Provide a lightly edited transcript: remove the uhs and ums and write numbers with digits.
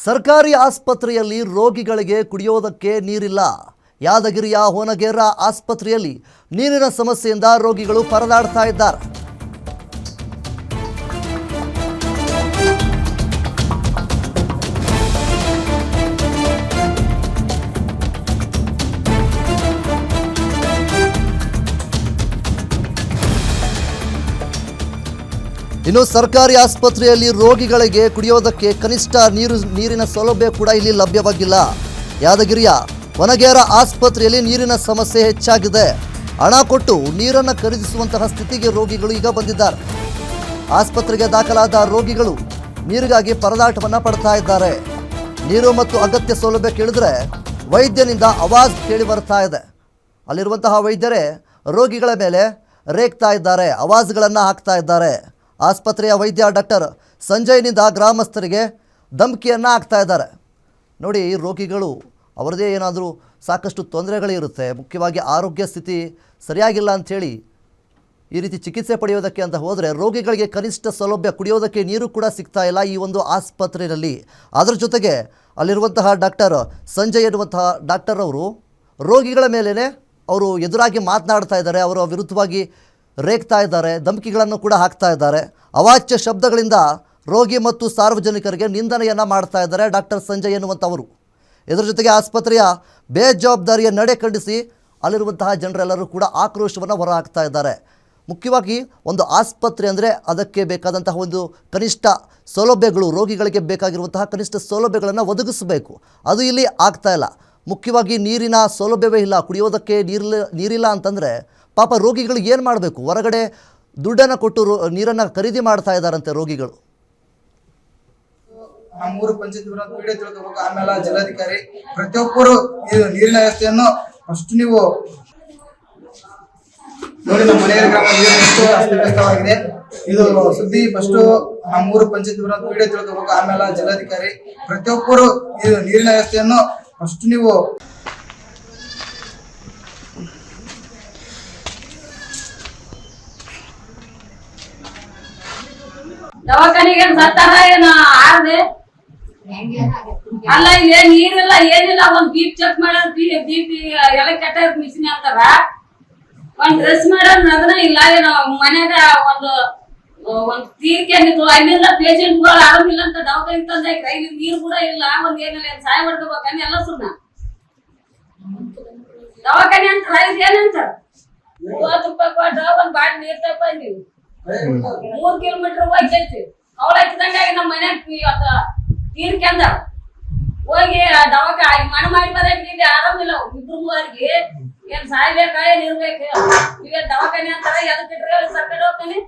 ಸರ್ಕಾರಿ ಆಸ್ಪತ್ರೆಯಲ್ಲಿ ರೋಗಿಗಳಿಗೆ ಕುಡಿಯೋದಕ್ಕೆ ನೀರಿಲ್ಲ. ಯಾದಗಿರಿಯ ಹೊನಗೇರ ಆಸ್ಪತ್ರೆಯಲ್ಲಿ ನೀರಿನ ಸಮಸ್ಯೆಯಿಂದ ರೋಗಿಗಳು ಪರದಾಡ್ತಾ ಇದ್ದಾರೆ. ಇನ್ನು ಸರ್ಕಾರಿ ಆಸ್ಪತ್ರೆಯಲ್ಲಿ ರೋಗಿಗಳಿಗೆ ಕುಡಿಯೋದಕ್ಕೆ ಕನಿಷ್ಠ ನೀರಿನ ಸೌಲಭ್ಯ ಕೂಡ ಇಲ್ಲಿ ಲಭ್ಯವಾಗಿಲ್ಲ. ಯಾದಗಿರಿಯ ಹೊನಗೇರ ಆಸ್ಪತ್ರೆಯಲ್ಲಿ ನೀರಿನ ಸಮಸ್ಯೆ ಹೆಚ್ಚಾಗಿದೆ. ಹಣ ಕೊಟ್ಟು ನೀರನ್ನು ಖರೀದಿಸುವಂತಹ ಸ್ಥಿತಿಗೆ ರೋಗಿಗಳು ಈಗ ಬಂದಿದ್ದಾರೆ. ಆಸ್ಪತ್ರೆಗೆ ದಾಖಲಾದ ರೋಗಿಗಳು ನೀರಿಗಾಗಿ ಪರದಾಟವನ್ನು ಪಡ್ತಾ ಇದ್ದಾರೆ. ನೀರು ಮತ್ತು ಅಗತ್ಯ ಸೌಲಭ್ಯ ಕೇಳಿದ್ರೆ ವೈದ್ಯನಿಂದ ಆವಾಜ್ ಕೇಳಿ ಬರ್ತಾ ಇದೆ. ಅಲ್ಲಿರುವಂತಹ ವೈದ್ಯರೇ ರೋಗಿಗಳ ಮೇಲೆ ರೇಗ್ತಾ ಇದ್ದಾರೆ, ಆವಾಜ್ಗಳನ್ನು ಹಾಕ್ತಾ ಇದ್ದಾರೆ. ಆಸ್ಪತ್ರೆಯ ವೈದ್ಯ ಡಾಕ್ಟರ್ ಸಂಜಯ್ನಿಂದ ಗ್ರಾಮಸ್ಥರಿಗೆ ಧಮಕಿಯನ್ನು ಹಾಕ್ತಾ ಇದ್ದಾರೆ. ನೋಡಿ, ರೋಗಿಗಳು ಅವರದೇ ಏನಾದರೂ ಸಾಕಷ್ಟು ತೊಂದರೆಗಳಿರುತ್ತೆ, ಮುಖ್ಯವಾಗಿ ಆರೋಗ್ಯ ಸ್ಥಿತಿ ಸರಿಯಾಗಿಲ್ಲ ಅಂಥೇಳಿ ಈ ರೀತಿ ಚಿಕಿತ್ಸೆ ಪಡೆಯೋದಕ್ಕೆ ಅಂತ ಹೋದರೆ ರೋಗಿಗಳಿಗೆ ಕನಿಷ್ಠ ಸೌಲಭ್ಯ ಕುಡಿಯೋದಕ್ಕೆ ನೀರು ಕೂಡ ಸಿಗ್ತಾ ಇಲ್ಲ ಈ ಒಂದು ಆಸ್ಪತ್ರೆಯಲ್ಲಿ. ಅದರ ಜೊತೆಗೆ ಅಲ್ಲಿರುವಂತಹ ಡಾಕ್ಟರ್ ಸಂಜಯ್ ಎನ್ನುವಂತಹ ಡಾಕ್ಟರ್ ಅವರು ರೋಗಿಗಳ ಮೇಲೇ ಅವರು ಎದುರಾಗಿ ಮಾತನಾಡ್ತಾ ಇದ್ದಾರೆ, ಅವರ ವಿರುದ್ಧವಾಗಿ ರೇಗ್ತಾ ಇದ್ದಾರೆ, ಧಮಕಿಗಳನ್ನು ಕೂಡ ಹಾಕ್ತಾ ಇದ್ದಾರೆ. ಅವಾಚ್ಯ ಶಬ್ದಗಳಿಂದ ರೋಗಿ ಮತ್ತು ಸಾರ್ವಜನಿಕರಿಗೆ ನಿಂದನೆಯನ್ನು ಮಾಡ್ತಾ ಇದ್ದಾರೆ ಡಾಕ್ಟರ್ ಸಂಜಯ್ ಎನ್ನುವಂಥವರು. ಇದರ ಜೊತೆಗೆ ಆಸ್ಪತ್ರೆಯ ಬೇಜವಾಬ್ದಾರಿಯ ನಡೆ ಖಂಡಿಸಿ ಅಲ್ಲಿರುವಂತಹ ಜನರೆಲ್ಲರೂ ಕೂಡ ಆಕ್ರೋಶವನ್ನು ಹೊರಹಾಕ್ತಾ ಇದ್ದಾರೆ. ಮುಖ್ಯವಾಗಿ ಒಂದು ಆಸ್ಪತ್ರೆ ಅಂದರೆ ಅದಕ್ಕೆ ಬೇಕಾದಂತಹ ಒಂದು ಕನಿಷ್ಠ ಸೌಲಭ್ಯಗಳು, ರೋಗಿಗಳಿಗೆ ಬೇಕಾಗಿರುವಂತಹ ಕನಿಷ್ಠ ಸೌಲಭ್ಯಗಳನ್ನು ಒದಗಿಸಬೇಕು. ಅದು ಇಲ್ಲಿ ಆಗ್ತಾ ಇಲ್ಲ. ಮುಖ್ಯವಾಗಿ ನೀರಿನ ಸೌಲಭ್ಯವೇ ಇಲ್ಲ, ಕುಡಿಯೋದಕ್ಕೆ ನೀರಿಲ್ಲ ಅಂತಂದರೆ ಪಾಪ ರೋಗಿಗಳು ಏನು ಮಾಡಬೇಕು? ಹೊರಗಡೆ ದುಡ್ಡನ್ನು ಕೊಟ್ಟು ನೀರನ್ನು ಖರೀದಿ ಮಾಡ್ತಾ ಇದ್ದಾರಂತೆ ರೋಗಿಗಳು. ನಮ್ಮೂರು ಪಂಚಾಯತ್ ವಿಡಿಯೋ ತಿಳ್ಕೋಬೇಕು. ಆಮೇಲೆ ಜಿಲ್ಲಾಧಿಕಾರಿ ಪ್ರತಿಯೊಬ್ಬರು ನೀರಿನ ವ್ಯವಸ್ಥೆಯನ್ನು ಫಸ್ಟ್ ನೀವು ನೋಡಿ. ನಮ್ಮ ಮನೆಯ ಗ್ರಾಮ ಎಷ್ಟು ಅಸ್ತವ್ಯಸ್ತವಾಗಿದೆ ಇದು ಸುದ್ದಿ. ಫಸ್ಟ್ ನಮ್ಮೂರು ಪಂಚಾಯತ್ ವಿಡಿಯೋ ತಿಳ್ಕೋಬೇಕು. ಆಮೇಲೆ ಜಿಲ್ಲಾಧಿಕಾರಿ ಪ್ರತಿಯೊಬ್ಬರು ನೀರಿನ ವ್ಯವಸ್ಥೆಯನ್ನು ಫಸ್ಟ್ ನೀವು ದವಾಖಾನಿಗೆ ಸತ್ತಾರ ಏನ ಆರ್ದೆ ಅಲ್ಲ, ಇಲ್ಲಿ ನೀರಿಲ್ಲ ಏನಿಲ್ಲ. ಒಂದ್ ಬೀಪ್ ಚೆಕ್ ಮಾಡೋದ್ ಬೀಪ್ ಎಲ್ಲ ಕೆಟ್ಟ ಮಿಷಿನ್ ಅಂತಾರ. ಒಂದ್ ಡ್ರೆಸ್ ಮಾಡೋದ್ ಅದನ್ನ ಇಲ್ಲ. ಏನೋ ಮನ್ಯಾಗ ಒಂದ್ ತೀರ್ಕೆ ಆಗಿತ್ತು, ಅಲ್ಲಿಂದ ಪೇಷಂಟ್ಗಳು ಆರಾಮಿಲ್ಲ ಅಂತ ದವಾಖಾನೆ ತಂದ ಕೈಲಿ ನೀರು ಕೂಡ ಇಲ್ಲ. ಒಂದ್ ಏನಿಲ್ಲ ಸಹಾಯ ಮಾಡ್ಕೋಬೇಕಂದ್ರೆ ಎಲ್ಲ ಸುಮ್ಮನೆ ದವಾಖಾನೆ ಅಂತಾರ. ಇದು ಏನಂತಾರ? 30 ರೂಪಾಯಿ ಕೊಟ್ಟ ಒಂದ್ ಬಾಟ್ ನೀರ್ ತಗೊಂಡಿವಿ. 3 ಕಿಲೋಮೀಟರ್ ಹೋಗ್ತೈತಿ. ಅವಳ ಹಚ್ಚಿದಂಗಾಗಿ ನಮ್ಮ ಮನ್ಯಾಗ ಇವತ್ತ ತೀರ್ಕೆಂದ ಹೋಗಿ ದವಾಖಾನೆ ಮನ ಮಾಡಿ ಬರಕ್ಕೆ ಆರಾಮಿಲ್ಲ. ಇಬ್ರು ಮೂವರಿಗೆ ಏನ್ ಸಾಯ್ಬೇಕ ಏನ್ ಇರ್ಬೇಕು? ಈಗ ದವಾಖಾನೆ ಅಂತಾರ. ಎದಕ್ಕೆ ಇಟ್ರೆ ಸರ್ಕಾರಿ ದವಾಖಾನೆ